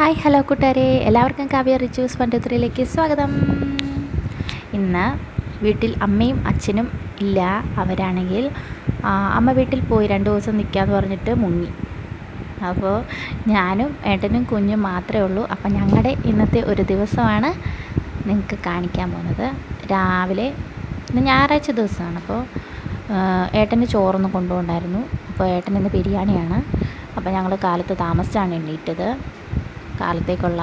Hi hello കൂട്ടുകാരെ, എല്ലാവർക്കും കാവ്യ റിച്ചൂസ് 123ലേക്ക് സ്വാഗതം. ഇന്ന് വീട്ടിൽ അമ്മയും അച്ഛനും ഇല്ല. അവരാണെങ്കിൽ അമ്മ വീട്ടിൽ പോയി 2 ദിവസം നിൽക്കാമെന്ന് പറഞ്ഞിട്ട് മുങ്ങി. അപ്പോൾ ഞാനും ഏട്ടനും കുഞ്ഞും മാത്രമേ ഉള്ളൂ. അപ്പം ഞങ്ങളുടെ ഇന്നത്തെ ഒരു ദിവസമാണ് നിങ്ങൾക്ക് കാണിക്കാൻ പോകുന്നത്. രാവിലെ ഇന്ന് ഞായറാഴ്ച ദിവസമാണ്. അപ്പോൾ ഏട്ടന് ചോറൊന്നും കൊണ്ടുപോകണ്ടായിരുന്നു. അപ്പോൾ ഏട്ടൻ ഇന്ന് ബിരിയാണിയാണ്. അപ്പോൾ ഞങ്ങൾ കാലത്ത് താമസിച്ചാണ് എണീറ്റത്. കാലത്തേക്കുള്ള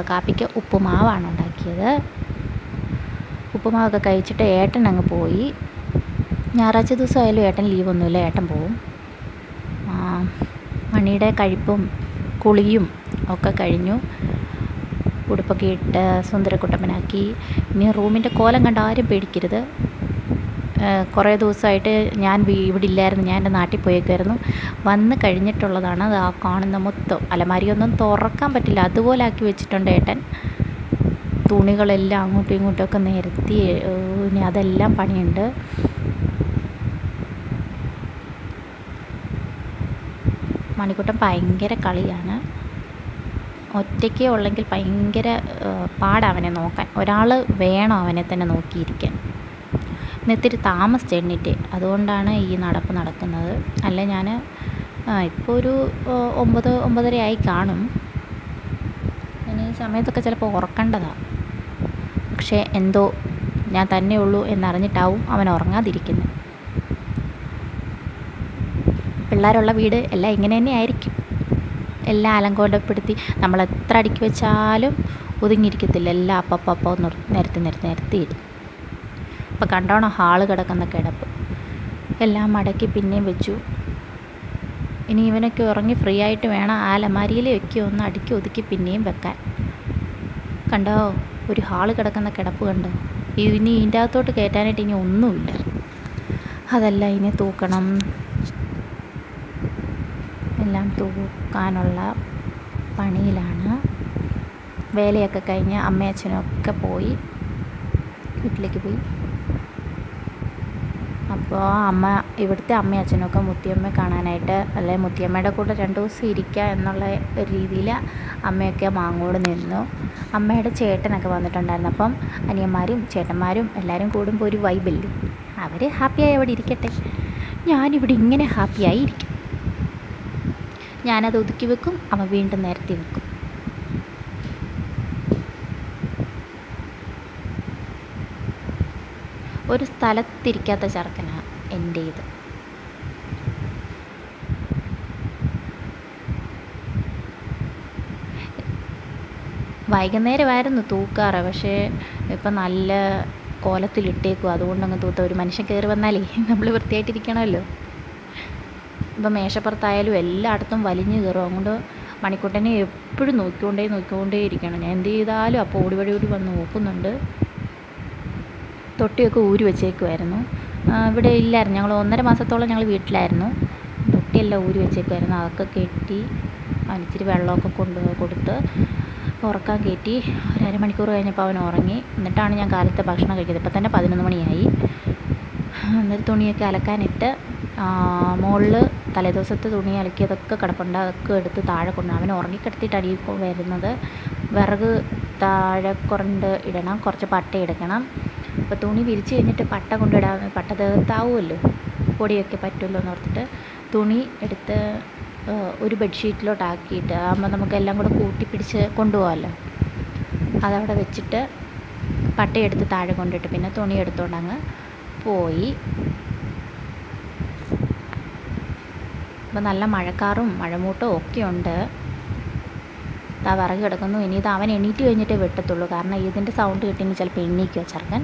കാപ്പിക്ക് ഉപ്പുമാവാണ് ഉണ്ടാക്കിയത്. ഉപ്പുമാവൊക്കെ കഴിച്ചിട്ട് ഏട്ടൻ അങ്ങ് പോയി. ഞായറാഴ്ച ദിവസമായാലും ഏട്ടൻ ലീവൊന്നുമില്ല, ഏട്ടൻ പോവും. മണിയുടെ കഴിപ്പും കുളിയും ഒക്കെ കഴിഞ്ഞു. ഉടുപ്പൊക്കെ ഇട്ട് സുന്ദരക്കുട്ടപ്പനാക്കി. ഇനി റൂമിൻ്റെ കോലം കണ്ട് ആരും പേടിക്കരുത്. കുറേ ദിവസമായിട്ട് ഞാൻ ഇവിടെ ഇല്ലായിരുന്നു. ഞാൻ എൻ്റെ നാട്ടിൽ പോയേക്കായിരുന്നു. വന്ന് കഴിഞ്ഞിട്ടുള്ളതാണ് അത്. ആ കാണുന്ന മൊത്തം അലമാരിയൊന്നും തുറക്കാൻ പറ്റില്ല, അതുപോലെ ആക്കി വെച്ചിട്ടുണ്ട് ഏട്ടൻ. തുണികളെല്ലാം അങ്ങോട്ടും ഇങ്ങോട്ടുമൊക്കെ നിരത്തി. ഇനി അതെല്ലാം പണിയുണ്ട്. മണിക്കുട്ടൻ ഭയങ്കര കളിയാണ്. ഒറ്റയ്ക്കേ ഉള്ളെങ്കിൽ ഭയങ്കര പാടവനെ നോക്കാൻ. ഒരാൾ വേണം അവനെ തന്നെ നോക്കിയിരിക്കാൻ. ഇന്നിത്തിരി താമസിച്ച് എണ്ണീറ്റ്, അതുകൊണ്ടാണ് ഈ നടപ്പ് നടക്കുന്നത്. അല്ല ഞാൻ ഇപ്പോൾ ഒരു 9-9:30 ആയി കാണും. ഇനി ഈ സമയത്തൊക്കെ ചിലപ്പോൾ ഉറക്കേണ്ടതാണ്. പക്ഷേ എന്തോ ഞാൻ തന്നെ ഉള്ളൂ എന്നറിഞ്ഞിട്ടാവും അവൻ ഉറങ്ങാതിരിക്കുന്നത്. പിള്ളേരുള്ള വീട് എല്ലാം ഇങ്ങനെ തന്നെ ആയിരിക്കും. എല്ലാം അലങ്കോലപ്പെടുത്തി നമ്മൾ എത്ര അടുക്കി വെച്ചാലും ഒതുങ്ങിയിരിക്കത്തില്ല. എല്ലാം അപ്പം നിരത്തിയിടും. അപ്പോൾ കണ്ടോണം ഹാള് കിടക്കുന്ന കിടപ്പ് എല്ലാം മടക്കി പിന്നെയും വെച്ചു. ഇനി ഇവനൊക്കെ ഉറങ്ങി ഫ്രീ ആയിട്ട് വേണം ആ അലമാരിയിൽ വെക്കി ഒന്ന് അടുക്കി ഒതുക്കി പിന്നെയും വെക്കാൻ. കണ്ടോ ഒരു ഹാള് കിടക്കുന്ന കിടപ്പ് കണ്ടോ? ഇനി ഇതിൻ്റെ അകത്തോട്ട് കയറ്റാനായിട്ട് ഇനി ഒന്നുമില്ല. അതല്ല ഇനി തൂക്കണം. എല്ലാം തൂക്കാനുള്ള പണിയിലാണ്. വേലയൊക്കെ കഴിഞ്ഞ് അമ്മയും അച്ഛനും ഒക്കെ പോയി, വീട്ടിലേക്ക് പോയി. അപ്പോൾ ഇവിടുത്തെ അമ്മയും അച്ഛനൊക്കെ മുത്തിയമ്മയെ കാണാനായിട്ട്, അല്ലെങ്കിൽ മുത്തിയമ്മയുടെ കൂടെ 2 ദിവസം ഇരിക്കുക എന്നുള്ള ഒരു രീതിയിൽ അമ്മയൊക്കെ മാങ്ങോട് നിന്നു. അമ്മയുടെ ചേട്ടനൊക്കെ വന്നിട്ടുണ്ടായിരുന്നു. അപ്പം അനിയന്മാരും ചേട്ടന്മാരും എല്ലാവരും കൂടുമ്പോൾ ഒരു വൈബല്ലേ. അവർ ഹാപ്പിയായി അവിടെ ഇരിക്കട്ടെ. ഞാനിവിടെ ഇങ്ങനെ ഹാപ്പിയായി ഇരിക്കും. ഞാനത് ഒതുക്കി വെക്കും, അവ വീണ്ടും നിരത്തി വെക്കും. ഒരു സ്ഥലത്തിരിക്കാത്ത ചെറുക്കനാണ് എൻ്റെ ഇത്. വൈകുന്നേരമായിരുന്നു തൂക്കാറ്, പക്ഷേ ഇപ്പം നല്ല കോലത്തിലിട്ടേക്കും. അതുകൊണ്ടങ്ങ് തൂത്ത. ഒരു മനുഷ്യൻ കയറി വന്നാലേ നമ്മൾ വൃത്തിയായിട്ടിരിക്കണമല്ലോ. ഇപ്പം മേശപ്പുറത്തായാലും എല്ലായിടത്തും വലിഞ്ഞു കയറും. അതുകൊണ്ട് മണിക്കുട്ടനെ എപ്പോഴും നോക്കിക്കൊണ്ടേ ഇരിക്കണം. ഞാൻ എന്ത് ചെയ്താലും അപ്പോൾ ഓടി വന്ന് നോക്കുന്നുണ്ട്. തൊട്ടിയൊക്കെ ഊരി വെച്ചേക്കുമായിരുന്നു. ഇവിടെ ഇല്ലായിരുന്നു. ഞങ്ങൾ 1.5 മാസത്തോളം ഞങ്ങൾ വീട്ടിലായിരുന്നു. തൊട്ടിയെല്ലാം ഊരി വെച്ചേക്കുമായിരുന്നു. അതൊക്കെ കെട്ടി അവനിച്ചിരി വെള്ളമൊക്കെ കൊടുത്ത് ഉറക്കാൻ കയറ്റി. ഒരു അരമണിക്കൂർ കഴിഞ്ഞപ്പോൾ അവൻ ഉറങ്ങി. എന്നിട്ടാണ് ഞാൻ കാലത്തെ ഭക്ഷണം കഴിക്കുന്നത്. ഇപ്പം തന്നെ 11 മണിയായി. എന്നിട്ട് തുണിയൊക്കെ അലക്കാനിട്ട് മുകളിൽ തലേദിവസത്തെ തുണി അലക്കിയതൊക്കെ കിടപ്പുണ്ട്. അതൊക്കെ എടുത്ത് താഴെ അവൻ ഉറങ്ങിക്കിടത്തിയിട്ടാണ് ഈ വരുന്നത്. വിറക് താഴെ ഇടണം, കുറച്ച് പട്ട എടുക്കണം. അപ്പോൾ തുണി വിരിച്ച് കഴിഞ്ഞിട്ട് പട്ട കൊണ്ടിടാൻ, പട്ട തീർത്താവുമല്ലോ, പൊടിയൊക്കെ പറ്റുമല്ലോ എന്ന് ഓർത്തിട്ട് തുണി എടുത്ത് ഒരു ബെഡ്ഷീറ്റിലോട്ടാക്കിയിട്ട് ആകുമ്പോൾ നമുക്കെല്ലാം കൂടെ കൂട്ടിപ്പിടിച്ച് കൊണ്ടുപോകാമല്ലോ. അതവിടെ വെച്ചിട്ട് പട്ടയെടുത്ത് താഴെ കൊണ്ടിട്ട് പിന്നെ തുണി എടുത്തുകൊണ്ട് അങ്ങ് പോയി. അപ്പോൾ നല്ല മഴക്കാറും മഴമൂട്ടവും ഒക്കെ ഉണ്ട്. ആ വിറക് കിടക്കുന്നു. ഇനി ഇത് അവൻ എണീറ്റ് കഴിഞ്ഞിട്ടേ വെട്ടത്തുള്ളൂ. കാരണം ഇതിൻ്റെ സൗണ്ട് കിട്ടിയെങ്കിൽ ചിലപ്പോൾ എണ്ണീക്കോ ചെറുക്കൻ.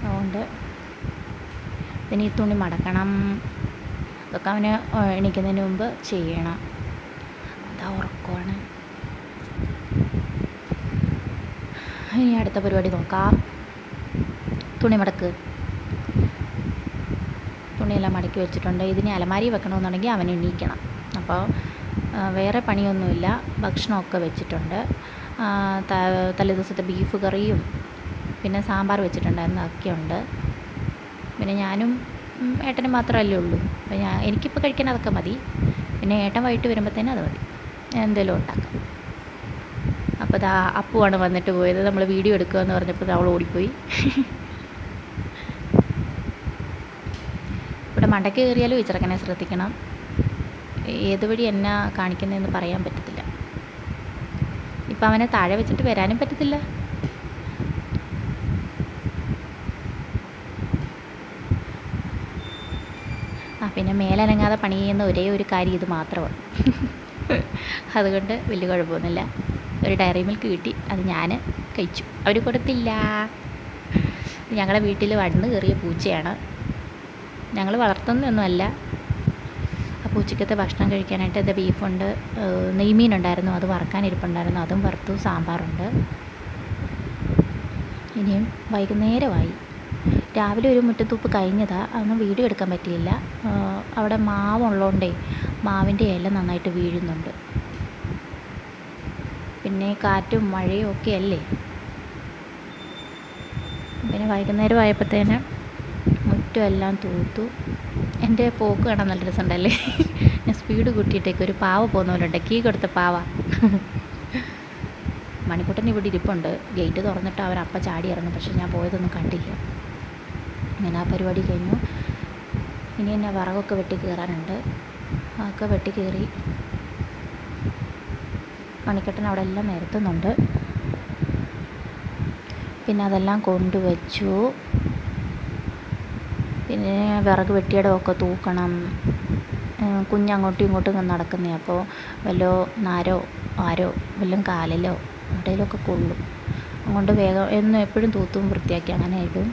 അതുകൊണ്ട് പിന്നെ ഈ തുണി മടക്കണം. അതൊക്കെ അവന് എണീക്കുന്നതിന് മുമ്പ് ചെയ്യണം. അതാ ഉറക്കമാണ്. ഇനി അടുത്ത പരിപാടി നോക്കാം. തുണി മടക്ക്. തുണിയെല്ലാം മടക്കി വെച്ചിട്ടുണ്ട്. ഇതിനെ അലമാരി വെക്കണമെന്നുണ്ടെങ്കിൽ അവൻ എണീക്കണം. അപ്പോൾ വേറെ പണിയൊന്നുമില്ല. ഭക്ഷണമൊക്കെ വെച്ചിട്ടുണ്ട്. തലേദിവസത്തെ ബീഫ് കറിയും പിന്നെ സാമ്പാർ വെച്ചിട്ടുണ്ടായിരുന്നു, അതൊക്കെയുണ്ട്. പിന്നെ ഞാനും ഏട്ടനും മാത്രമല്ലേ ഉള്ളൂ. അപ്പോൾ എനിക്കിപ്പോൾ കഴിക്കാൻ അതൊക്കെ മതി. പിന്നെ ഏട്ടൻ വൈകിട്ട് വരുമ്പോഴത്തേനും അത് മതി. എന്തെങ്കിലും ഉണ്ടാക്കാം. അപ്പോൾ ദാ അപ്പുവാണ് വന്നിട്ട് പോയത്. നമ്മൾ വീഡിയോ എടുക്കുകയെന്ന് പറഞ്ഞപ്പോൾ അവൾ ഓടിപ്പോയി. ഇവിടെ മണ്ടയ്ക്ക് കയറിയാലും ഈ ചെറുക്കനെ ശ്രദ്ധിക്കണം. ഏത് വഴി എന്നാ കാണിക്കുന്നതെന്ന് പറയാൻ പറ്റത്തില്ല. ഇപ്പം അവനെ താഴെ വെച്ചിട്ട് വരാനും പറ്റത്തില്ല. പിന്നെ മേലനങ്ങാതെ പണി ചെയ്യുന്ന ഒരേ ഒരു കാര്യം ഇത് മാത്രമാണ്. അതുകൊണ്ട് വലിയ കുഴപ്പമൊന്നുമില്ല. ഒരു ഡയറി മിൽക്ക് കിട്ടി, അത് ഞാൻ കഴിച്ചു, അവർ കൊടുത്തില്ല. ഞങ്ങളുടെ വീട്ടിൽ വന്ന് കയറിയ പൂച്ചയാണ്. ഞങ്ങൾ വളർത്തുന്നതൊന്നുമല്ല. അപ്പോൾ ഉച്ചക്കത്തെ ഭക്ഷണം കഴിക്കാനായിട്ട് ഇത് ബീഫുണ്ട്, നെയ്മീനുണ്ടായിരുന്നു, അത് വറക്കാനിരിപ്പുണ്ടായിരുന്നു, അതും വറുത്തു. സാമ്പാറുണ്ട്. ഇനിയും വൈകുന്നേരമായി. രാവിലെ ഒരു മുറ്റത്തൂപ്പ് കഴിഞ്ഞതാണ്, അതൊന്നും വീഡിയോ എടുക്കാൻ പറ്റിയില്ല. അവിടെ മാവുള്ളതുകൊണ്ടേ മാവിൻ്റെ ഇല നന്നായിട്ട് വീഴുന്നുണ്ട്. പിന്നെ കാറ്റും മഴയും ഒക്കെ അല്ലേ. പിന്നെ വൈകുന്നേരം ആയപ്പോഴത്തേന് മുറ്റമെല്ലാം തൂത്തു. എൻ്റെ പോക്ക് കാണാൻ നല്ല രസമുണ്ടല്ലേ. ഞാൻ സ്പീഡ് കൂട്ടിയിട്ടേക്ക് ഒരു പാവ പോകുന്ന പോലെ ഉണ്ട്, കീ കൊടുത്ത പാവ. മണിക്കുട്ടൻ ഇവിടെ ഇരിപ്പുണ്ട്. ഗേറ്റ് തുറന്നിട്ട് അവൻ അപ്പം ചാടി ഇറങ്ങും, പക്ഷെ ഞാൻ പോയതൊന്നും കണ്ടില്ല. അങ്ങനെ ആ പരിപാടി കഴിഞ്ഞു. ഇനി എന്നെ വിറകൊക്കെ വെട്ടി കയറാനുണ്ട്. അതൊക്കെ വെട്ടി കയറി മണിക്കുട്ടൻ അവിടെ എല്ലാം നിരത്തുന്നുണ്ട്. പിന്നെ അതെല്ലാം കൊണ്ടുവച്ചു. പിന്നെ വിറക് വെട്ടിയിടമൊക്കെ തൂക്കണം. കുഞ്ഞങ്ങോട്ടും ഇങ്ങോട്ടും നടക്കുന്നേ, അപ്പോൾ വല്ലോ നാരോ ആരോ വല്ലതും കാലിലോ എവിടെയെങ്കിലുമൊക്കെ കൊള്ളും. അതുകൊണ്ട് വേഗം എന്നും എപ്പോഴും തൂത്തും വൃത്തിയാക്കി അങ്ങനെ ഇടും.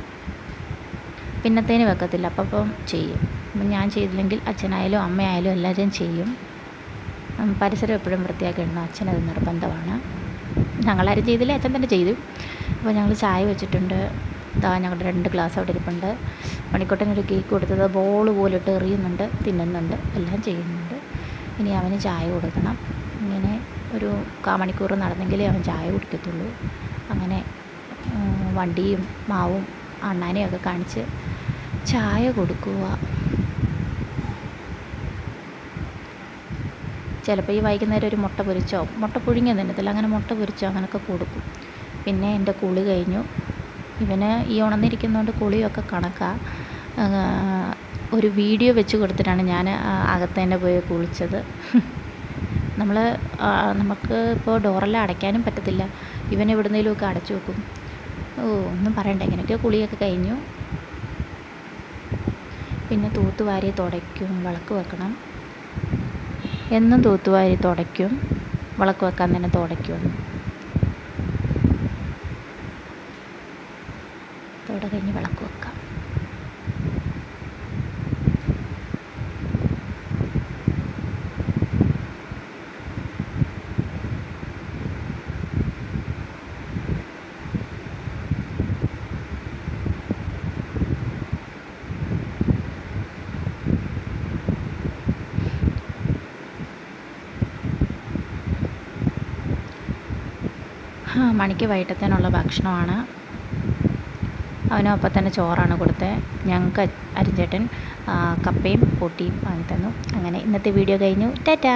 പിന്നത്തേന് വെക്കത്തില്ല, അപ്പം ചെയ്യും. അപ്പം ഞാൻ ചെയ്തില്ലെങ്കിൽ അച്ഛനായാലും അമ്മയായാലും എല്ലാവരും ചെയ്യും. പരിസരം എപ്പോഴും വൃത്തിയാക്കി ഇടണം, അച്ഛനത് നിർബന്ധമാണ്. ഞങ്ങളാരും ചെയ്തില്ല, അച്ഛൻ തന്നെ ചെയ്തു. അപ്പോൾ ഞങ്ങൾ ചായ വെച്ചിട്ടുണ്ട്. ഞങ്ങളുടെ 2 ഗ്ലാസ് അവിടെ ഇരിപ്പുണ്ട്. മണിക്കുട്ടനൊരു കേക്ക് കൊടുത്തത് ബോൾ പോലിട്ട് എറിയുന്നുണ്ട്, തിന്നുന്നുണ്ട്, എല്ലാം ചെയ്യുന്നുണ്ട്. ഇനി അവന് ചായ കൊടുക്കണം. ഇങ്ങനെ ഒരു 1/4 മണിക്കൂർ നടന്നെങ്കിലേ അവൻ ചായ കുടിക്കത്തുള്ളൂ. അങ്ങനെ വണ്ടിയും മാവും അണ്ണാനെയൊക്കെ കാണിച്ച് ചായ കൊടുക്കുക. ചിലപ്പോൾ ഈ വൈകുന്നേരം ഒരു മുട്ട പൊരിച്ചോ, മുട്ട പുഴുങ്ങിയ തിന്നത്തില്ല, അങ്ങനെ മുട്ട പൊരിച്ചോ അങ്ങനെയൊക്കെ കൊടുക്കും. പിന്നെ എൻ്റെ കുളി കഴിഞ്ഞു. ഇവന് ഈ ഉണർന്നിരിക്കുന്നതുകൊണ്ട് കുളിയൊക്കെ കണക്കാണ്. ഒരു വീഡിയോ വെച്ച് കൊടുത്തിട്ടാണ് ഞാൻ അകത്ത് തന്നെ പോയി കുളിച്ചത്. നമുക്ക് ഇപ്പോൾ ഡോറെല്ലാം അടയ്ക്കാനും പറ്റത്തില്ല. ഇവൻ എവിടുന്നേലുമൊക്കെ അടച്ചു വെക്കും. ഒന്നും പറയണ്ട. ഇങ്ങനെയൊക്കെ കുളിയൊക്കെ കഴിഞ്ഞു. പിന്നെ തൂത്തുവാരി തുടയ്ക്കും, വിളക്ക് വെക്കണം. എന്നും തൂത്തുവാരി തുടയ്ക്കും, വിളക്ക് വെക്കാൻ തന്നെ തുടയ്ക്കും. തുട കഴിഞ്ഞ് വിളക്ക് വെക്കാം. മണിക്ക് വൈകിട്ടത്തേനുള്ള ഭക്ഷണമാണ്. അവനും അപ്പം തന്നെ ചോറാണ് കൊടുത്തത്. ഞങ്ങൾക്ക് അരുൺചേട്ടൻ കപ്പയും പൊട്ടിയും വാങ്ങി തന്നു. അങ്ങനെ ഇന്നത്തെ വീഡിയോ കഴിഞ്ഞു. ടാറ്റാ.